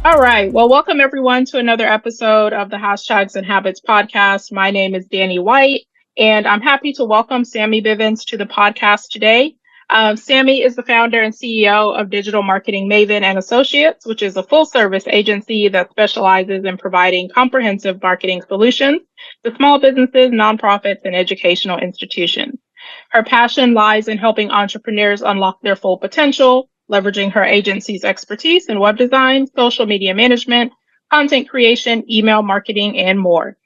All right. Well, welcome everyone to another episode of the Hashtags and Habits podcast. My name is Danny White, and I'm happy to welcome Sammi Bivens to the podcast today. Sammi is the founder and CEO of Digital Marketing Maven and Associates, which is a full-service agency that specializes in providing comprehensive marketing solutions to small businesses, nonprofits, and educational institutions. Her passion lies in helping entrepreneurs unlock their full potential, leveraging her agency's expertise in web design, social media management, content creation, email marketing, and more.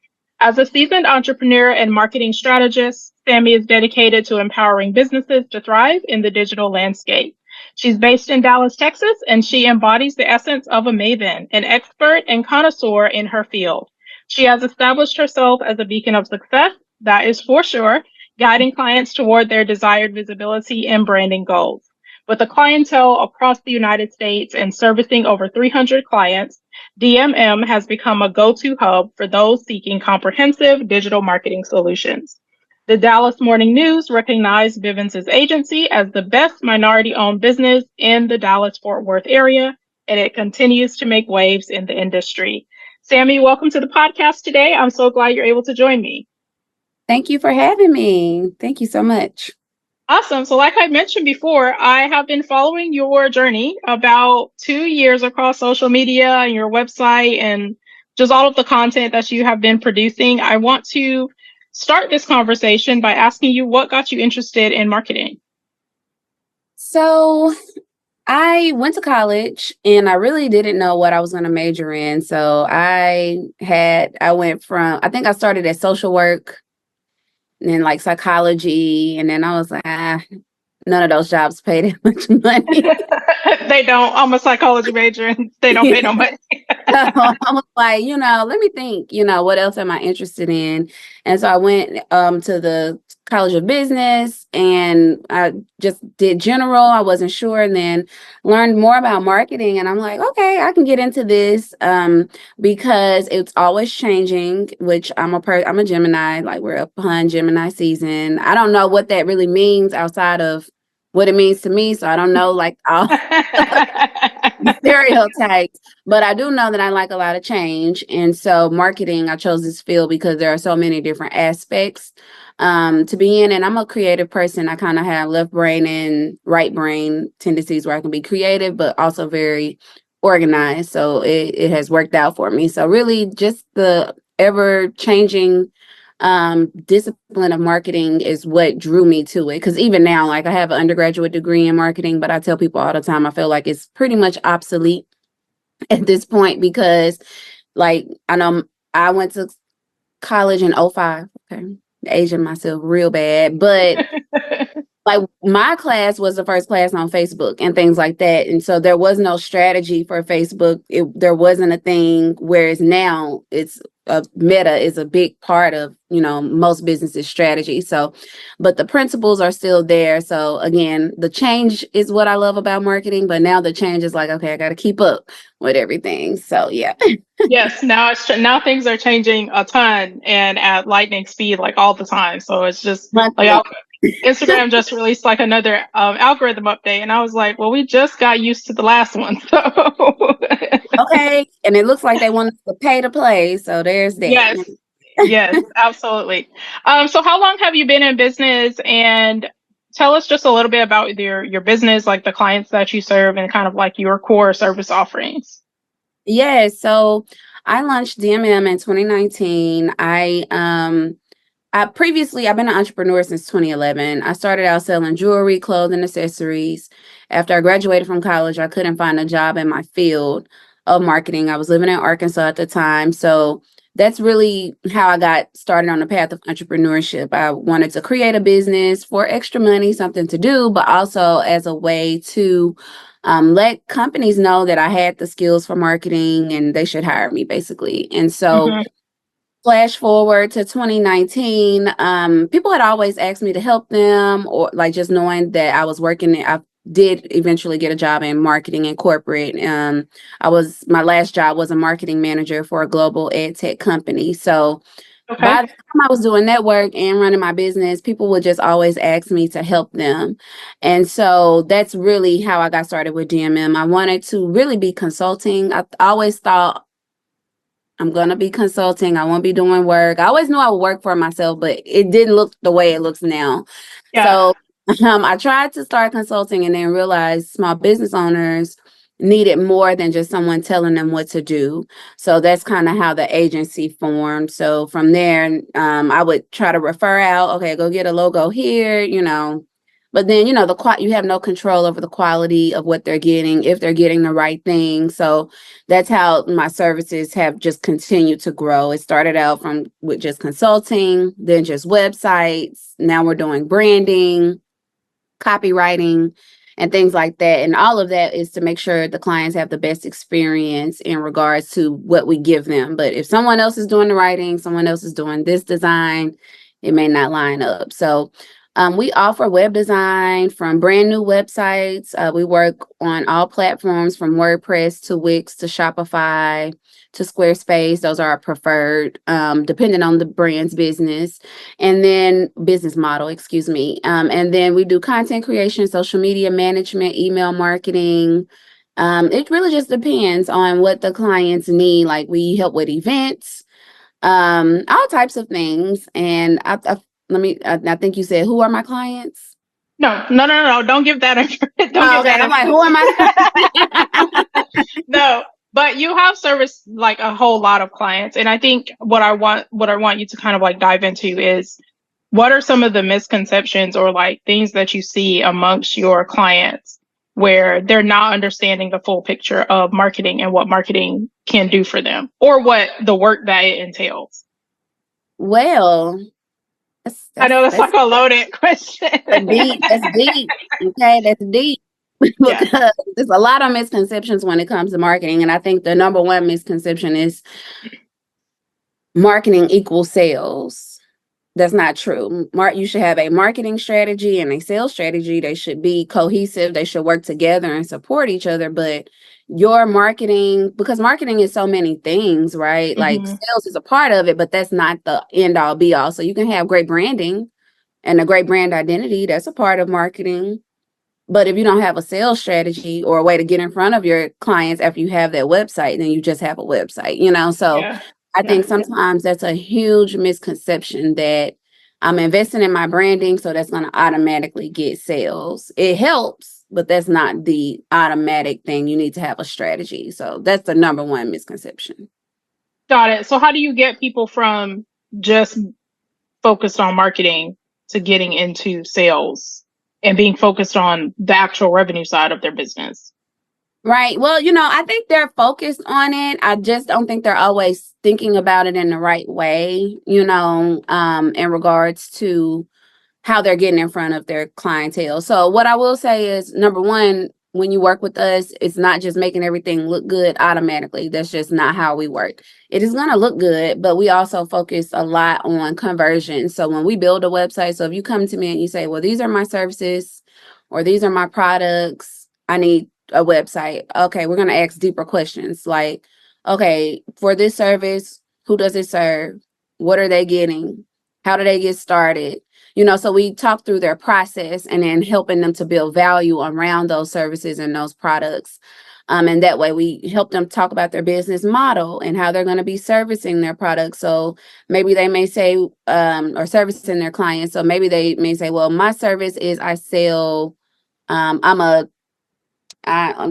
As a seasoned entrepreneur and marketing strategist, Sammi is dedicated to empowering businesses to thrive in the digital landscape. She's based in Dallas, Texas, and she embodies the essence of a maven, an expert and connoisseur in her field. She has established herself as a beacon of success, that is for sure, guiding clients toward their desired visibility and branding goals. With a clientele across the United States and servicing over 300 clients, DMM has become a go-to hub for those seeking comprehensive digital marketing solutions. The Dallas Morning News recognized Bivens' agency as the best minority-owned business in the Dallas-Fort Worth area, and it continues to make waves in the industry. Sammi, welcome to the podcast today. I'm so glad you're able to join me. Thank you for having me. Thank you so much. Awesome. So like I mentioned before, I have been following your journey about 2 years across social media and your website and just all of the content that you have been producing. I want to start this conversation by asking you what got you interested in marketing? So I went to college and I really didn't know what I was going to major in. So I think I started at social work and then like psychology. And then I was like, none of those jobs pay that much money. They don't. I'm a psychology major and they don't pay no money. So I was like, let me think, what else am I interested in? And so I went to the College of Business and I just did general. I wasn't sure, and then learned more about marketing. And I'm like, okay, I can get into this because it's always changing, which I'm a Gemini, like we're upon Gemini season. I don't know what that really means outside of what it means to me. So I don't know like all stereotypes, but I do know that I like a lot of change. And so marketing, I chose this field because there are so many different aspects to be in. And I'm a creative person. I kind of have left brain and right brain tendencies where I can be creative, but also very organized. So it has worked out for me. So really just the ever changing discipline of marketing is what drew me to it. Because even now, like I have an undergraduate degree in marketing, but I tell people all the time, I feel like it's pretty much obsolete at this point because like I know I went to college in '05. Okay. Aging myself real bad, but like my class was the first class on Facebook and things like that. And so there was no strategy for Facebook. There wasn't a thing, whereas now it's Meta is a big part of, most businesses' strategy. So, but the principles are still there. So again, the change is what I love about marketing, but now the change is like, okay, I got to keep up with everything. So yeah. Yes, now things are changing a ton and at lightning speed, like all the time. So it's just like Instagram just released like another algorithm update, and I was like, well, we just got used to the last one. So okay, and it looks like they want us to pay to play. So there's that. Yes, absolutely. So how long have you been in business? And tell us just a little bit about your business, like the clients that you serve, and kind of like your core service offerings. Yeah, so I launched DMM in 2019. I've been an entrepreneur since 2011. I started out selling jewelry, clothing, accessories. After I graduated from college, I couldn't find a job in my field of marketing. I was living in Arkansas at the time. So that's really how I got started on the path of entrepreneurship. I wanted to create a business for extra money, something to do, but also as a way to let companies know that I had the skills for marketing and they should hire me, basically. And so flash forward to 2019, people had always asked me to help them, or like just knowing that I was working. I did eventually get a job in marketing and corporate. My last job was a marketing manager for a global ed tech company. So Okay. By the time I was doing that work and running my business, people would just always ask me to help them. And so that's really how I got started with DMM. I wanted to really be consulting. I always thought I'm going to be consulting. I won't be doing work. I always knew I would work for myself, but it didn't look the way it looks now. Yeah. So I tried to start consulting and then realized small business owners needed more than just someone telling them what to do. So that's kind of how the agency formed. So from there, I would try to refer out, okay, go get a logo here, but then, you have no control over the quality of what they're getting, if they're getting the right thing. So that's how my services have just continued to grow. It started out with just consulting, then just websites. Now we're doing branding, copywriting, and things like that. And all of that is to make sure the clients have the best experience in regards to what we give them. But if someone else is doing the writing, someone else is doing this design, it may not line up. So we offer web design from brand new websites. We work on all platforms from WordPress to Wix to Shopify to Squarespace. Those are our preferred, depending on the brand's business and then business model, excuse me. And then we do content creation, social media management, email marketing. It really just depends on what the clients need. Like we help with events, all types of things. And I think you said, who are my clients? No. Don't give that. Don't give Okay, that. I'm like, who am I? No, but you have serviced like a whole lot of clients, and I think what I want you to kind of like dive into is what are some of the misconceptions or like things that you see amongst your clients where they're not understanding the full picture of marketing and what marketing can do for them or what the work that it entails. Well, that's I that's know that's that's like a loaded question. deep. That's deep. Okay, that's deep. Yeah. Because there's a lot of misconceptions when it comes to marketing. And I think the number one misconception is marketing equals sales. That's not true. You should have a marketing strategy and a sales strategy. They should be cohesive. They should work together and support each other. But your marketing, because marketing is so many things, right? Like Mm-hmm. sales is a part of it, but that's not the end all be all. So you can have great branding and a great brand identity. That's a part of marketing. But if you don't have a sales strategy or a way to get in front of your clients after you have that website, then you just have a website. So Yeah. I Yeah. think sometimes that's a huge misconception that I'm investing in my branding, so that's going to automatically get sales. It helps, but that's not the automatic thing. You need to have a strategy. So that's the number one misconception. Got it. So how do you get people from just focused on marketing to getting into sales and being focused on the actual revenue side of their business? Right. Well, I think they're focused on it. I just don't think they're always thinking about it in the right way, in regards to how they're getting in front of their clientele. So what I will say is, number one, when you work with us, it's not just making everything look good automatically. That's just not how we work. It is going to look good, but we also focus a lot on conversion. So when we build a website, so if you come to me and you say, well, these are my services or these are my products, I need a website. Okay, we're going to ask deeper questions like, okay, for this service, who does it serve? What are they getting? How do they get started? So we talk through their process and then helping them to build value around those services and those products. And that way we help them talk about their business model and how they're going to be servicing their products. So maybe they may say, or servicing their clients. So maybe they may say, well, my service is I sell, I'm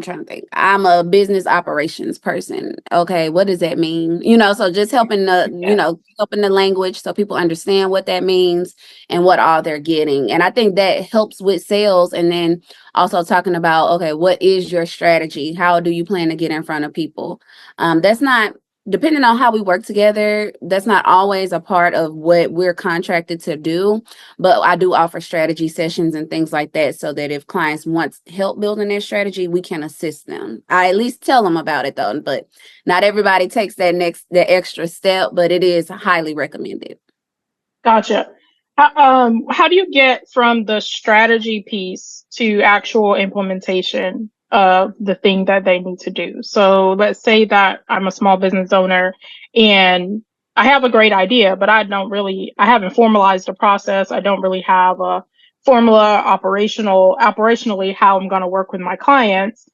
trying to think. I'm a business operations person. Okay, what does that mean? So just helping Yeah. helping the language so people understand what that means and what all they're getting. And I think that helps with sales. And then also talking about, okay, what is your strategy? How do you plan to get in front of people? That's not depending on how we work together, that's not always a part of what we're contracted to do. But I do offer strategy sessions and things like that so that if clients want help building their strategy, we can assist them. I at least tell them about it though, but not everybody takes that extra step, but it is highly recommended. Gotcha. How do you get from the strategy piece to actual implementation of the thing that they need to do? So let's say that I'm a small business owner and I have a great idea, but I haven't formalized a process. I don't really have a formula operationally how I'm going to work with my clients.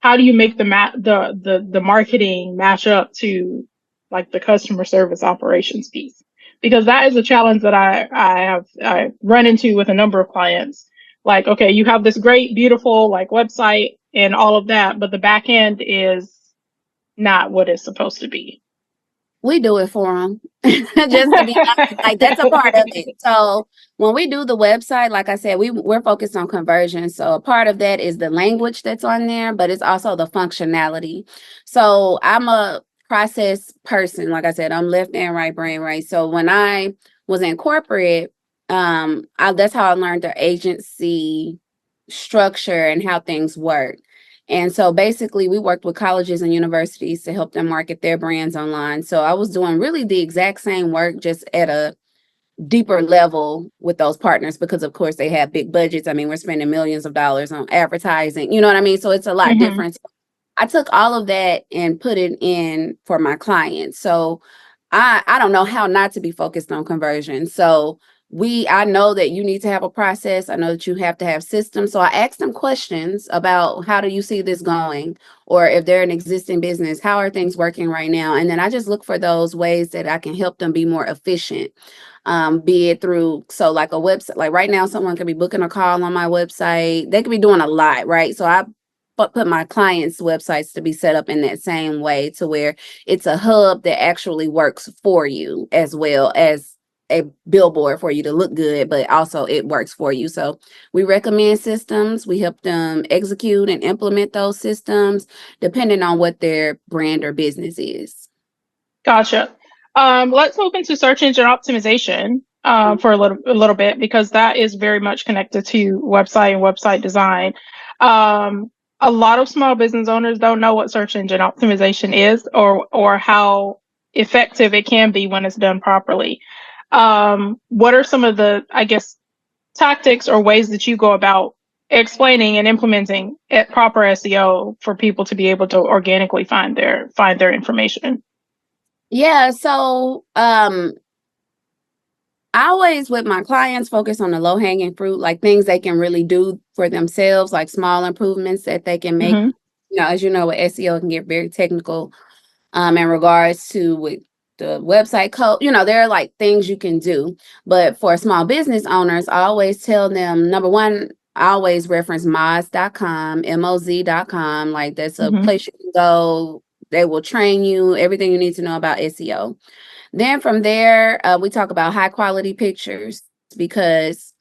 How do you make the marketing match up to like the customer service operations piece? Because that is a challenge that I run into with a number of clients. Like, okay, you have this great, beautiful like website and all of that, but the back end is not what it's supposed to be. We do it for them. Just to be honest, like that's a part of it. So when we do the website, like I said, we're focused on conversion. So a part of that is the language that's on there, but it's also the functionality. So I'm a process person. Like I said, I'm left and right brain, right? So when I was in corporate, that's how I learned the agency structure and how things work. And so basically, we worked with colleges and universities to help them market their brands online. So I was doing really the exact same work, just at a deeper level with those partners, because of course they have big budgets. I mean, we're spending millions of dollars on advertising, you know what I mean? So it's a lot Hmm. different. I took all of that and put it in for my clients. So I don't know how not to be focused on conversion. So I know that you need to have a process. I know that you have to have systems. So I asked them questions about, how do you see this going? Or if they're an existing business, how are things working right now? And then I just look for those ways that I can help them be more efficient. Be it through, so like a website, like right now, someone could be booking a call on my website. They could be doing a lot, right? So I put my clients' websites to be set up in that same way, to where it's a hub that actually works for you, as well as a billboard for you to look good, but also it works for you. So we recommend systems. We help them execute and implement those systems depending on what their brand or business is. Gotcha. Let's move into search engine optimization for a little bit because that is very much connected to website and website design. Um, a lot of small business owners don't know what search engine optimization is or how effective it can be when it's done properly. What are some of the, I guess, tactics or ways that you go about explaining and implementing proper SEO for people to be able to organically find their information? Yeah, so I always, with my clients, focus on the low hanging fruit, like things they can really do for themselves, like small improvements that they can make. Mm-hmm. As you know, with SEO, it can get very technical in regards to with the website code. There are like things you can do. But for small business owners, I always tell them, number one, I always reference moz.com, moz.com. Like that's a Mm-hmm. place you can go. They will train you everything you need to know about SEO. Then from there, we talk about high quality pictures, because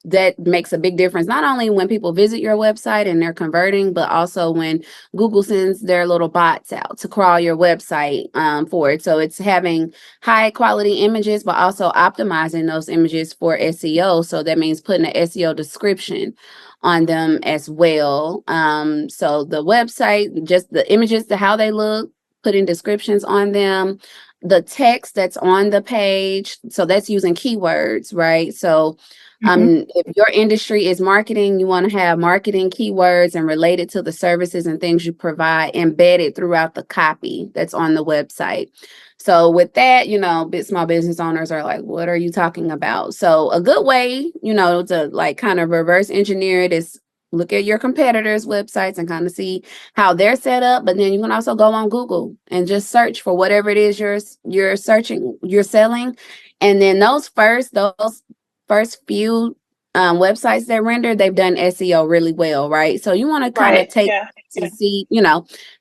that makes a big difference, not only when people visit your website and they're converting, but also when Google sends their little bots out to crawl your website for it. So it's having high quality images, but also optimizing those images for SEO. So that means putting an SEO description on them as well. So the website, just the images, to how they look, putting descriptions on them, the text that's on the page. So that's using keywords, right? So Mm-hmm. if your industry is marketing, you want to have marketing keywords and related to the services and things you provide embedded throughout the copy that's on the website. So with that, small business owners are like, what are you talking about? So a good way, to like kind of reverse engineer it is look at your competitors' websites and kind of see how they're set up. But then you can also go on Google and just search for whatever it is you're searching, you're selling. And then those first few websites that render, they've done SEO really well, right? So you want to kind of Right. take Yeah. to see,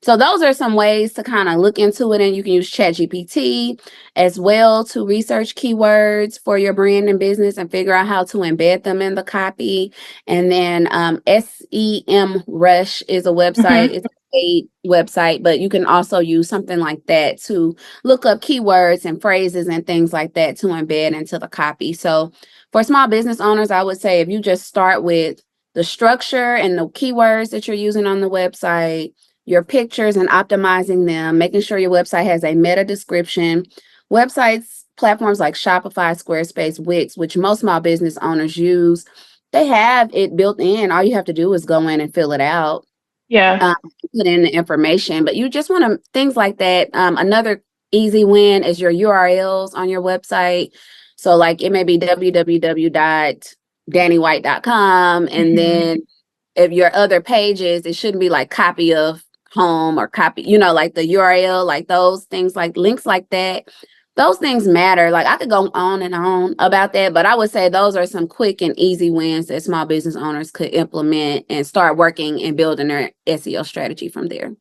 so those are some ways to kind of look into it. And you can use ChatGPT as well to research keywords for your brand and business and figure out how to embed them in the copy. And then SEM Rush is a website. Mm-hmm. It's a paid website, but you can also use something like that to look up keywords and phrases and things like that to embed into the copy. So for small business owners, I would say if you just start with the structure and the keywords that you're using on the website, your pictures and optimizing them, making sure your website has a meta description. Websites, platforms like Shopify, Squarespace, Wix, which most small business owners use, they have it built in. All you have to do is go in and fill it out, Yeah. put in the information. But you just want to, things like that. Another easy win is your URLs on your website. So like it may be www.dannywhite.com. And then if your other pages, it shouldn't be like copy of home or copy, like the URL, like those things, like links like that. Those things matter. Like I could go on and on about that, but I would say those are some quick and easy wins that small business owners could implement and start working and building their SEO strategy from there.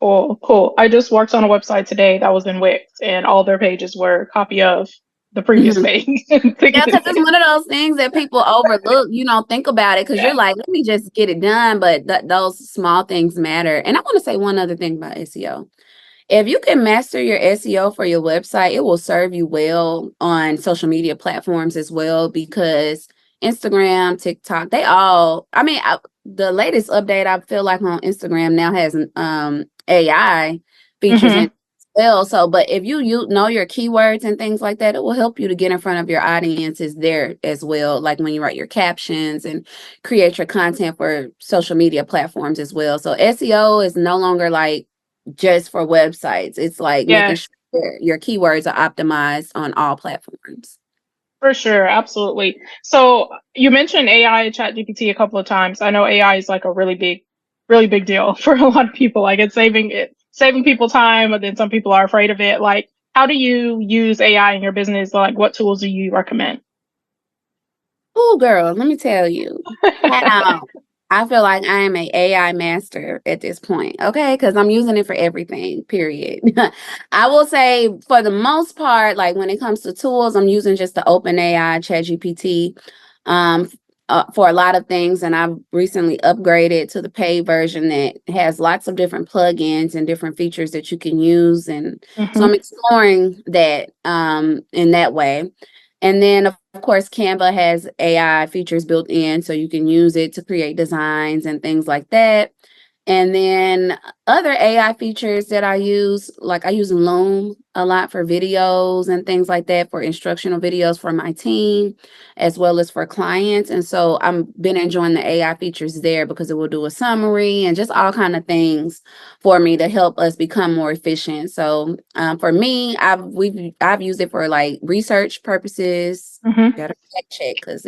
Cool, cool. I just worked on a website today that was in Wix, and all their pages were a copy of the previous page. Yeah, because it's one of those things that people overlook. You don't think about it because you're like, let me just get it done. But those small things matter. And I want to say one other thing about SEO. If you can master your SEO for your website, it will serve you well on social media platforms as well, because Instagram, TikTok, the latest update I feel like on Instagram now has AI features in as well. So, but if you know your keywords and things like that, it will help you to get in front of your audiences there as well. Like when you write your captions and create your content for social media platforms as well. So SEO is no longer like just for websites. It's like making Yeah, sure your keywords are optimized on all platforms. for sure. Absolutely. So you mentioned AI, ChatGPT a couple of times. I know AI is like a really big deal for a lot of people. Like it's saving people time, but then some people are afraid of it. Like, how do you use AI in your business? Like, what tools do you recommend? Oh, girl, let me tell you. How I feel like I am a AI master at this point, okay? Because I'm using it for everything, period. I will say for the most part, like when it comes to tools, I'm using just the OpenAI ChatGPT um, for a lot of things. And I've recently upgraded to the paid version that has lots of different plugins and different features that you can use. And so I'm exploring that in that way. And then, of course, Canva has AI features built in, so you can use it to create designs and things like that. And then other AI features that I use, like I use Loom a lot for videos and things like that, for instructional videos for my team, as well as for clients. And so I've been enjoying the AI features there because it will do a summary and just all kind of things for me to help us become more efficient. So for me, I've used it for like research purposes. Gotta fact check because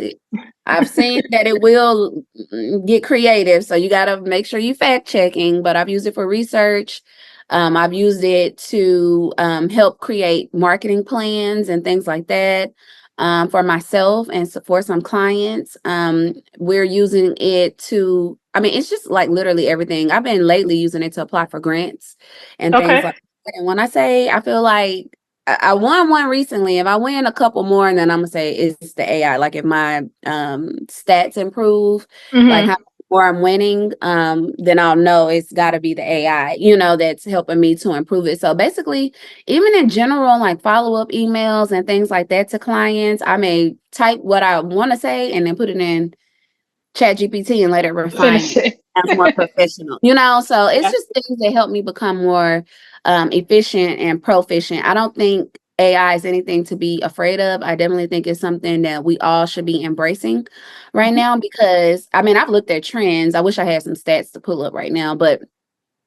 I've seen that it will get creative. So you gotta make sure you fact checking. But I've used it for research. I've used it to help create marketing plans and things like that. For myself and for some clients, we're using it to, it's just like literally everything. I've been lately using it to apply for grants and things Okay. like that. And when I say I feel like I won one recently, if I win a couple more, and then I'm gonna say it's the AI. Like if my stats improve, like how more I'm winning, then I'll know it's got to be the AI, that's helping me to improve it. So basically, even in general, like follow-up emails and things like that to clients, I may type what I want to say and then put it in ChatGPT and let it refine Finish it. it. Sounds more professional, so it's Yeah. just things that help me become more efficient and proficient. I don't think AI is anything to be afraid of. I definitely think it's something that we all should be embracing right now, because I've looked at trends. I wish I had some stats to pull up right now, but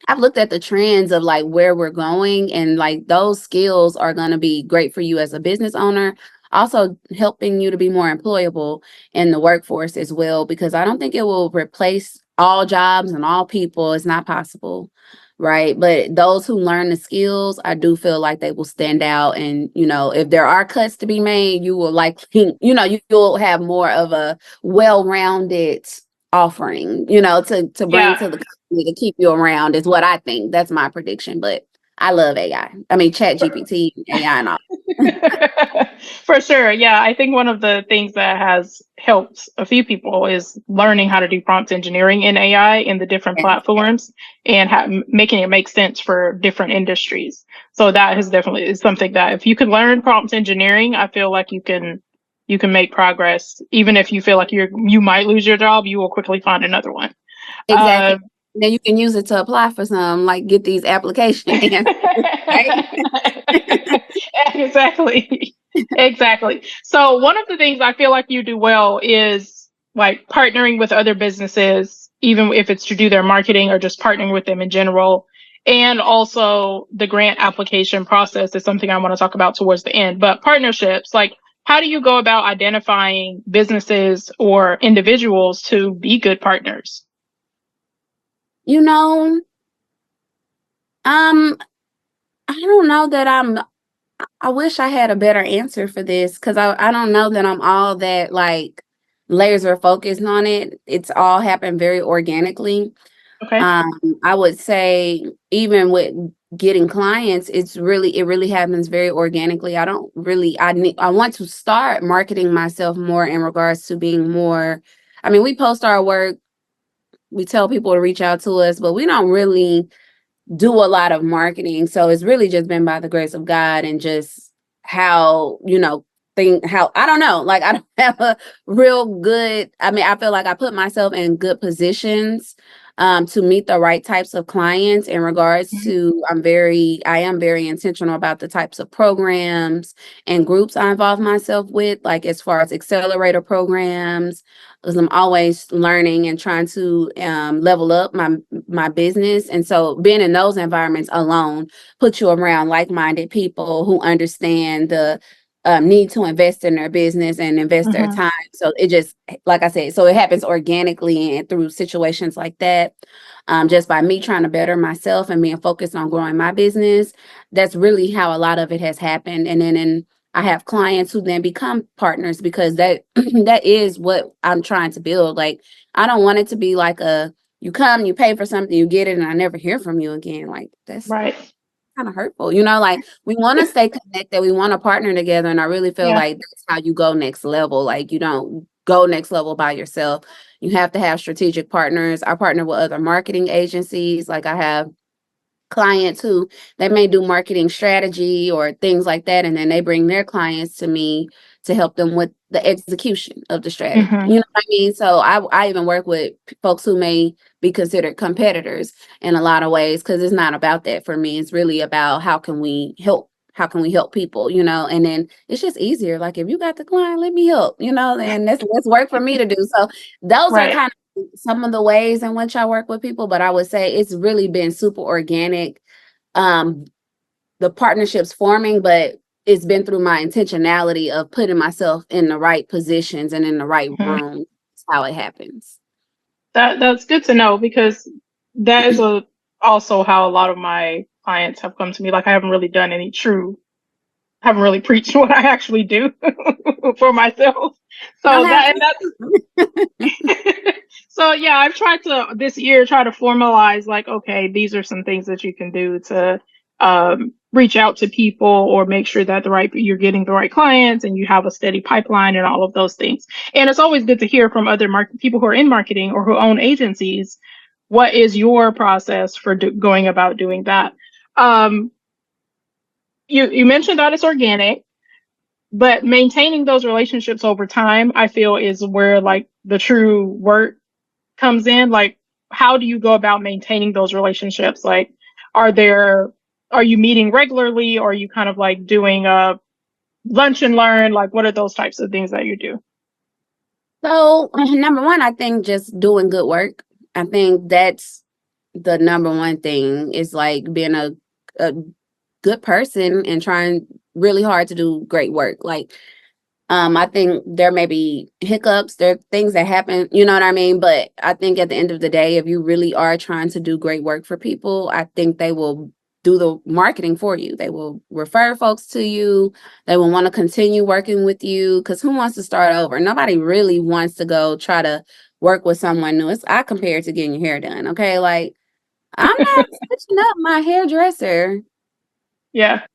I've looked at the trends of like where we're going, and like those skills are going to be great for you as a business owner, also helping you to be more employable in the workforce as well, because I don't think it will replace all jobs and all people. It's not possible, right? But those who learn the skills, I do feel like they will stand out. And, if there are cuts to be made, you will likely, you'll have more of a well-rounded offering, to bring Yeah. to the company to keep you around is what I think. That's my prediction. But I love AI. Chat GPT, AI and all. For sure. Yeah. I think one of the things that has helped a few people is learning how to do prompt engineering in AI in the different platforms and making it make sense for different industries. So that has definitely is something that if you can learn prompt engineering, I feel like you can make progress. Even if you feel like you might lose your job, you will quickly find another one. Exactly. Then you can use it to apply for some, like get these application answers, right? Exactly. Exactly. So one of the things I feel like you do well is like partnering with other businesses, even if it's to do their marketing or just partnering with them in general, And also the grant application process is something I want to talk about towards the end. But partnerships, like how do you go about identifying businesses or individuals to be good partners? You know, I don't know that I wish I had a better answer for this because I don't know that I'm all that like laser focused on it. It's all happened very organically. Okay. I would say even with getting clients, it really happens very organically. I don't really I want to start marketing myself more in regards to being more. I mean, we post our work, we tell people to reach out to us, but we don't really do a lot of marketing. So it's really just been by the grace of God and just how, how I don't know, like I don't have a real good, I mean, I feel like I put myself in good positions to meet the right types of clients in regards Mhm. to I am very intentional about the types of programs and groups I involve myself with, like as far as accelerator programs, because I'm always learning and trying to level up my business. And so being in those environments alone puts you around like-minded people who understand the need to invest in their business and invest their Mhm. time. So it just, like I said, so it happens organically and through situations like that. Just by me trying to better myself and being focused on growing my business. That's really how a lot of it has happened. And then I have clients who then become partners because that that is what I'm trying to build. Like I don't want it to be like you come, you pay for something, you get it, and I never hear from you again. Like that's Right. kind of hurtful. Like we want to stay connected, we want to partner together, and I really feel Yeah. like that's how you go next level. Like you don't go next level by yourself. You have to have strategic partners. I partner with other marketing agencies. Like I have clients who they may do marketing strategy or things like that, and then they bring their clients to me to help them with the execution of the strategy. Mhm. You know what I mean? So I even work with folks who may be considered competitors in a lot of ways because it's not about that for me. It's really about how can we help. How can we help people, and then it's just easier. Like if you got the client, let me help, and that's work for me to do. So those are Right. kind of some of the ways in which I work with people, but I would say it's really been super organic. Um, the partnerships forming, but it's been through my intentionality of putting myself in the right positions and in the right Mhm. room. That's how it happens. That's good to know because that is also how a lot of my clients have come to me. Like I haven't really preached what I actually do for myself. You don't So have that and to. that's so yeah, I've tried to this year try to formalize like, okay, these are some things that you can do to reach out to people or make sure that you're getting the right clients and you have a steady pipeline and all of those things. And it's always good to hear from other people who are in marketing or who own agencies. What is your process for going about doing that? Um, you mentioned that it's organic, but maintaining those relationships over time, I feel, is where like the true work comes in. Like, how do you go about maintaining those relationships? Like, are there are you meeting regularly, or are you kind of like doing a lunch and learn? Like, what are those types of things that you do? So, number one, I think just doing good work. I think that's the number one thing is like being a good person and trying really hard to do great work. Like I think there may be hiccups, there are things that happen, you know what I mean? But I think at the end of the day, if you really are trying to do great work for people, I think they will do the marketing for you. They will refer folks to you. They will want to continue working with you because who wants to start over? Nobody really wants to go try to work with someone new. I compare it to getting your hair done. Okay. Like I'm not switching up my hairdresser Yeah.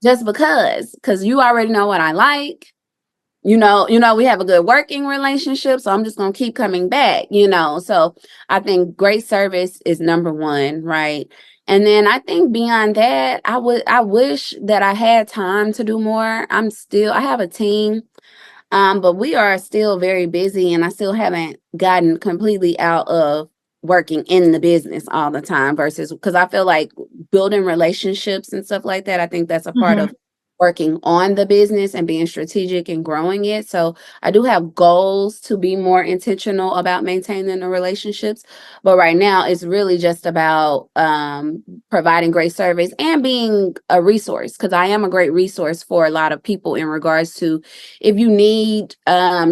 just because you already know what I like. We have a good working relationship, so I'm just gonna keep coming back. So I think great service is number one, right? And then I think beyond that, I wish that I had time to do more. I have a team, but we are still very busy and I still haven't gotten completely out of working in the business all the time versus because I feel like building relationships and stuff like that, I think that's a part Hmm. of working on the business and being strategic and growing it. So I do have goals to be more intentional about maintaining the relationships. But right now, it's really just about providing great service and being a resource, because I am a great resource for a lot of people in regards to if you need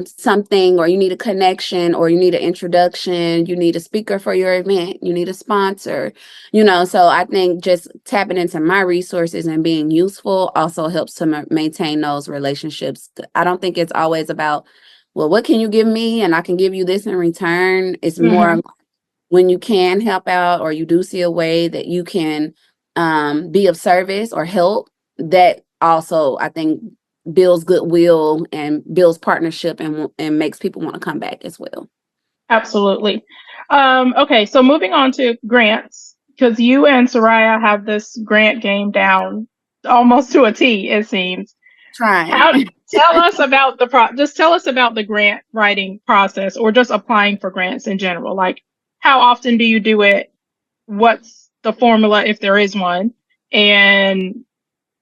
something, or you need a connection, or you need an introduction, you need a speaker for your event, you need a sponsor, so I think just tapping into my resources and being useful also helps to maintain those relationships. I don't think it's always about, well, what can you give me and I can give you this in return. It's more when you can help out, or you do see a way that you can be of service or help, that also I think builds goodwill and builds partnership, and makes people want to come back as well. Absolutely. Okay, so moving on to grants, because you and Soraya have this grant game down almost to a T, it seems. Trying. How Tell us about just tell us about the grant writing process, or just applying for grants in general. Like, how often do you do it? What's the formula, if there is one? And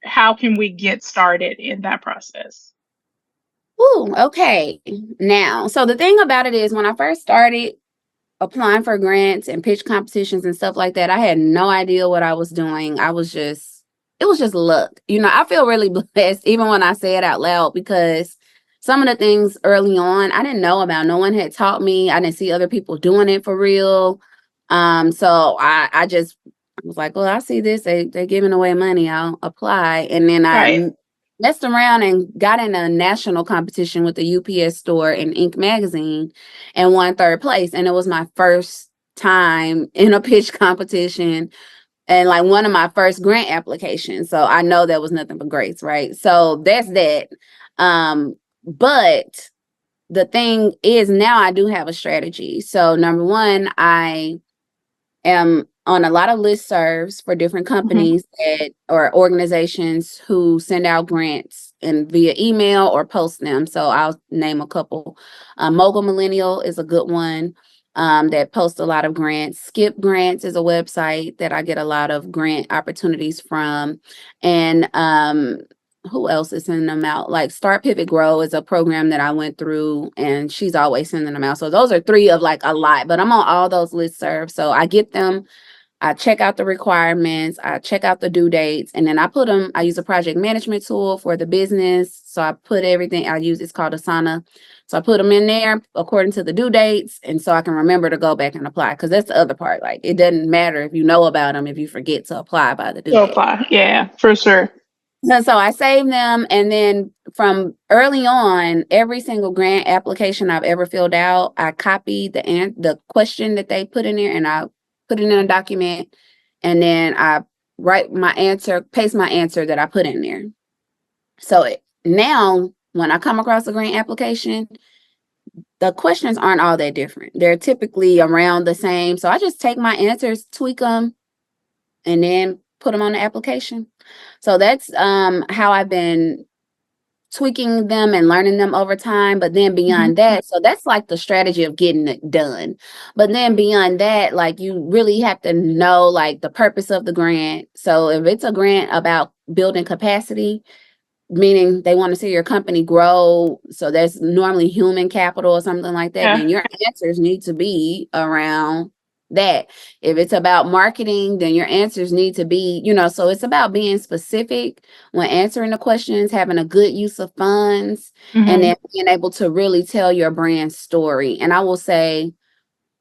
how can we get started in that process? Ooh, okay. Now, so the thing about it is, when I first started applying for grants and pitch competitions and stuff like that, I had no idea what I was doing. It was just luck. I feel really blessed even when I say it out loud, because some of the things early on I didn't know about. No one had taught me. I didn't see other people doing it for real. So I just was like, well, I see this. They're giving away money. I'll apply. And then Right. I messed around and got in a national competition with the UPS store and Inc. magazine and won third place. And it was my first time in a pitch competition, and like one of my first grant applications. So I know that was nothing but grace, right? So that's that. But the thing is, now I do have a strategy. So number one, I am on a lot of listservs for different companies or organizations who send out grants and via email or post them. So I'll name a couple. Mogul Millennial is a good one that posts a lot of grants. Skip Grants is a website that I get a lot of grant opportunities from. And who else is sending them out? Like Start Pivot Grow is a program that I went through, and she's always sending them out. So those are three of like a lot, but I'm on all those listservs. So I get them, I check out the requirements, I check out the due dates, and then I use a project management tool for the business. So I put everything it's called Asana. So I put them in there according to the due dates. And so I can remember to go back and apply. Cause that's the other part. Like, it doesn't matter if you know about them, if you forget to apply by the due To date. apply. Yeah, for sure. So I saved them, and then from early on, every single grant application I've ever filled out, I copied the question that they put in there, and I put it in a document, and then I paste my answer that I put in there. So now when I come across a grant application, the questions aren't all that different. They're typically around the same. So I just take my answers, tweak them, and then put them on the application. So that's how I've been tweaking them and learning them over time. But then beyond that, so that's like the strategy of getting it done. But then beyond that, like, you really have to know like the purpose of the grant. So if it's a grant about building capacity, meaning they want to see your company grow, so that's normally human capital or something like that, then your answers need to be around that. If it's about marketing, then your answers need to be, so it's about being specific when answering the questions, having a good use of funds, and then being able to really tell your brand story. And I will say,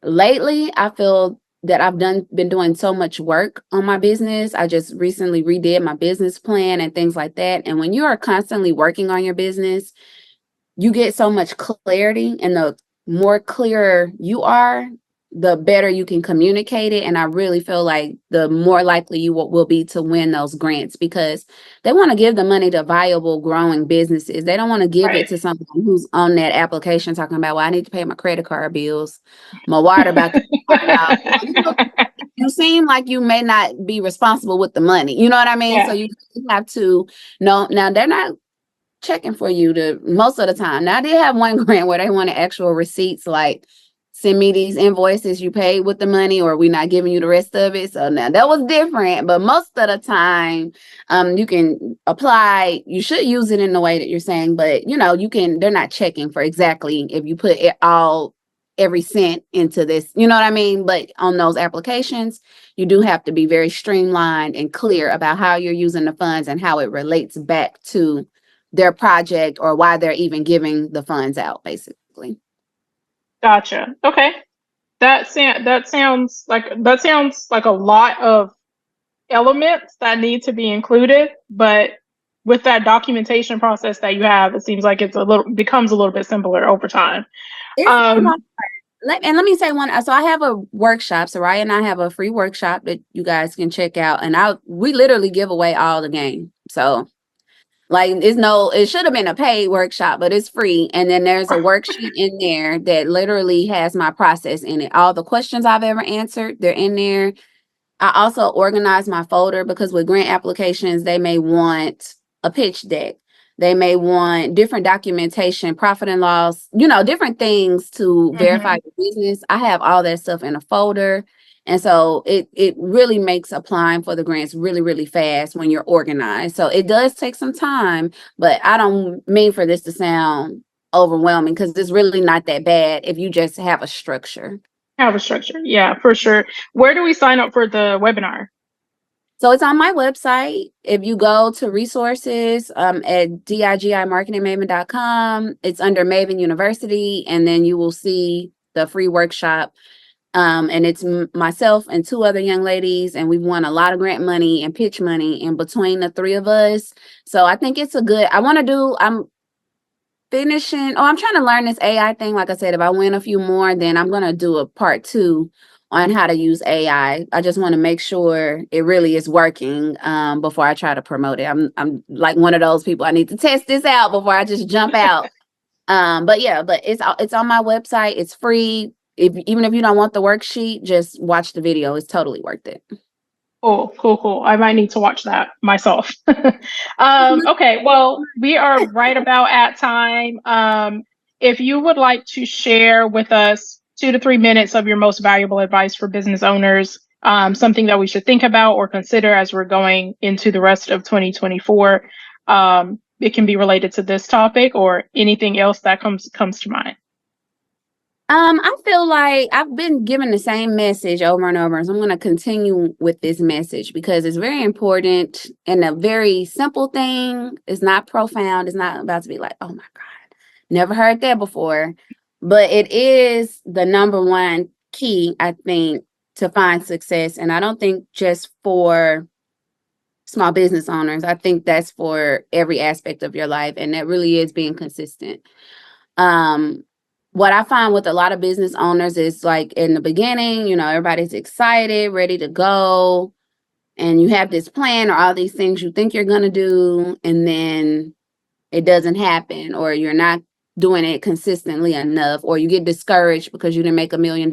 lately, I feel that I've been doing so much work on my business. I just recently redid my business plan and things like that. And when you are constantly working on your business, you get so much clarity, and the more clearer you are, the better you can communicate it. And I really feel like the more likely you will be to win those grants, because they want to give the money to viable, growing businesses. They don't want to give it to someone who's on that application talking about, well, I need to pay my credit card bills, my water about to out. You seem like you may not be responsible with the money. You know what I mean? Yeah. So you have to know. Now, they're not checking for you most of the time. Now, I did have one grant where they wanted actual receipts, like send me these invoices you paid with the money, or we're not giving you the rest of it. So now that was different, but most of the time, you can apply. You should use it in the way that you're saying, but you can. They're not checking for exactly if you put it all every cent into this. You know what I mean? But on those applications, you do have to be very streamlined and clear about how you're using the funds and how it relates back to their project or why they're even giving the funds out, basically. Gotcha. Okay. That sounds like a lot of elements that need to be included, but with that documentation process that you have, it seems like becomes a little bit simpler over time. It's Um, let me say one. So I have a workshop. Soraya and I have a free workshop that you guys can check out, and we literally give away all the game. So like it should have been a paid workshop, but it's free. And then there's a worksheet in there that literally has my process in it. All the questions I've ever answered, they're in there. I also organize my folder because with grant applications, they may want a pitch deck. They may want different documentation, profit and loss, different things to verify your business. I have all that stuff in a folder. And so it really makes applying for the grants really, really fast when you're organized. So it does take some time, but I don't mean for this to sound overwhelming because it's really not that bad if you just have a structure. have a structure. Yeah, for sure. Where do we sign up for the webinar? So it's on my website. If you go to resources at digimarketingmaven.com, it's under Maven University, and then you will see the free workshop. And it's myself and two other young ladies, and we've won a lot of grant money and pitch money in between the three of us. So I think it's I'm finishing. I'm trying to learn this AI thing. Like I said, if I win a few more, then I'm going to do a part 2 on how to use AI. I just want to make sure it really is working before I try to promote it. I'm like one of those people. I need to test this out before I just jump out. But it's on my website. It's free. Even if you don't want the worksheet, just watch the video. It's totally worth it. Cool. I might need to watch that myself. Okay, well, we are right about at time. If you would like to share with us 2 to 3 minutes of your most valuable advice for business owners, something that we should think about or consider as we're going into the rest of 2024, it can be related to this topic or anything else that comes to mind. I feel like I've been given the same message over and over. So I'm going to continue with this message because it's very important and a very simple thing. It's not profound. It's not about to be like, oh my God, never heard that before. But it is the number one key, I think, to find success. And I don't think just for small business owners. I think that's for every aspect of your life. And that really is being consistent. What I find with a lot of business owners is like in the beginning, everybody's excited, ready to go, and you have this plan or all these things you think you're going to do, and then it doesn't happen, or you're not doing it consistently enough, or you get discouraged because you didn't make $1 million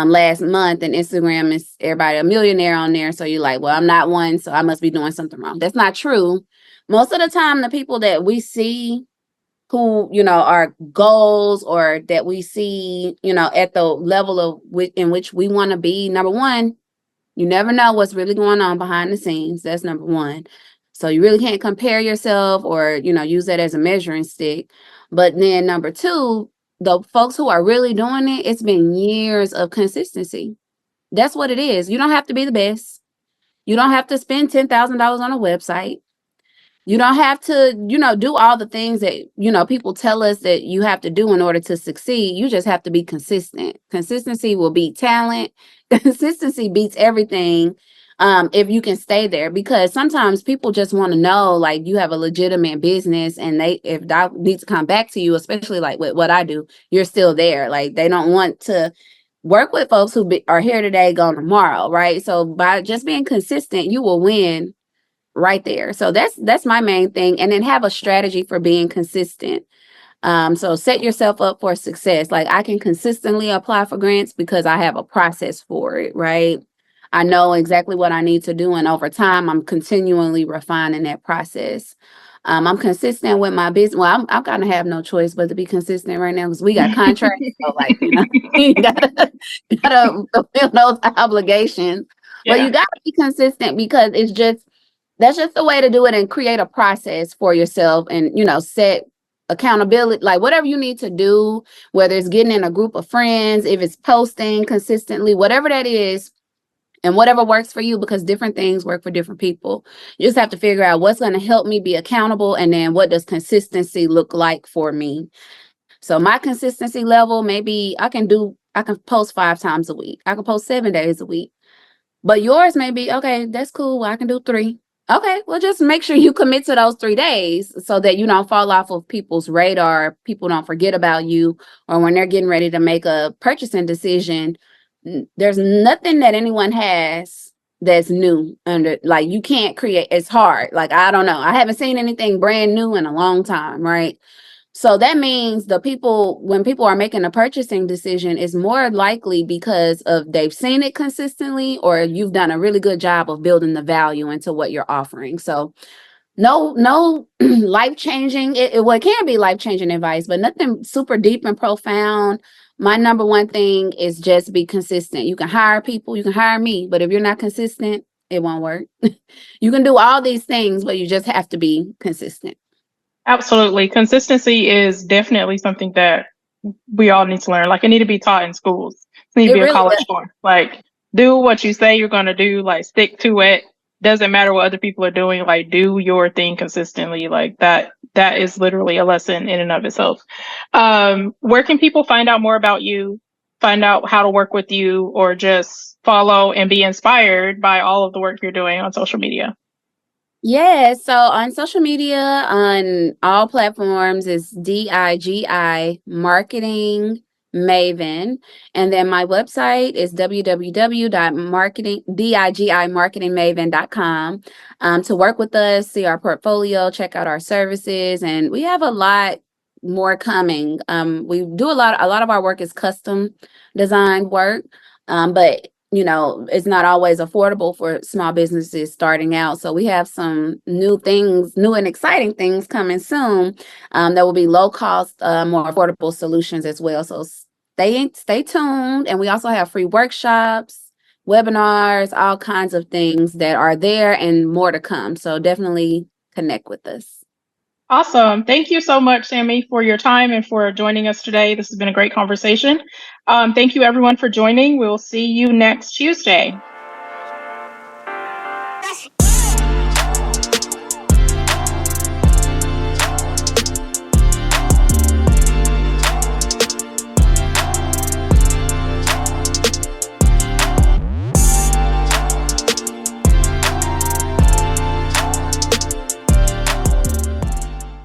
last month, and Instagram is everybody a millionaire on there. So you're like, well, I'm not one, so I must be doing something wrong. That's not true. Most of the time, the people that we see who, are goals or that we see, at the level of in which we want to be. Number one, you never know what's really going on behind the scenes. That's number one. So you really can't compare yourself or, use that as a measuring stick. But then number two, the folks who are really doing it, it's been years of consistency. That's what it is. You don't have to be the best. You don't have to spend $10,000 on a website. You don't have to, do all the things that, people tell us that you have to do in order to succeed. You just have to be consistent. Consistency will beat talent. Consistency beats everything if you can stay there, because sometimes people just want to know, like, you have a legitimate business, and if that needs to come back to you, especially like with what I do, you're still there. Like, they don't want to work with folks who are here today, gone tomorrow, right? So by just being consistent, you will win right there. So that's my main thing. And then have a strategy for being consistent. So set yourself up for success. Like, I can consistently apply for grants because I have a process for it, right? I know exactly what I need to do. And over time, I'm continually refining that process. I'm consistent with my business. Well, I'm gonna have no choice but to be consistent right now because we got contracts. So, like, you gotta fulfill those obligations. But Yeah. you gotta be consistent because that's just the way to do it, and create a process for yourself, and set accountability, like whatever you need to do, whether it's getting in a group of friends, if it's posting consistently, whatever that is, and whatever works for you, because different things work for different people. You just have to figure out what's going to help me be accountable, and then what does consistency look like for me. So my consistency level, maybe I can post 5 times a week. I can post 7 days a week. But yours may be, okay, that's cool. Well, I can do 3. Okay, well, just make sure you commit to those 3 days so that you don't fall off of people's radar. People don't forget about you, or when they're getting ready to make a purchasing decision, there's nothing that anyone has that's new under, like, you can't create. It's hard. Like, I don't know. I haven't seen anything brand new in a long time, right? So that means when people are making a purchasing decision, is more likely because of they've seen it consistently, or you've done a really good job of building the value into what you're offering. So no life-changing, well, it can be life-changing advice, but nothing super deep and profound. My number one thing is just be consistent. You can hire people, you can hire me, but if you're not consistent, it won't work. You can do all these things, but you just have to be consistent. Absolutely. Consistency is definitely something that we all need to learn. Like, it need to be taught in schools. It need to It be a really college does. course. Like, do what you say you're going to do. Like, stick to it. Doesn't matter what other people are doing. Like, do your thing consistently. Like, that is literally a lesson in and of itself. Where can people find out more about you, find out how to work with you, or just follow and be inspired by all of the work you're doing on social media? Yeah, so on social media, on all platforms, is DIGI Marketing Maven. And then my website is www.digimarketingmaven.com. To work with us, see our portfolio, check out our services, and we have a lot more coming. We do a lot of our work is custom designed work, but it's not always affordable for small businesses starting out. So we have some new and exciting things coming soon, that will be low cost, more affordable solutions as well. So stay tuned. And we also have free workshops, webinars, all kinds of things that are there, and more to come. So definitely connect with us. Awesome. Thank you so much, Sammi, for your time and for joining us today. This has been a great conversation. Thank you, everyone, for joining. We'll see you next Tuesday.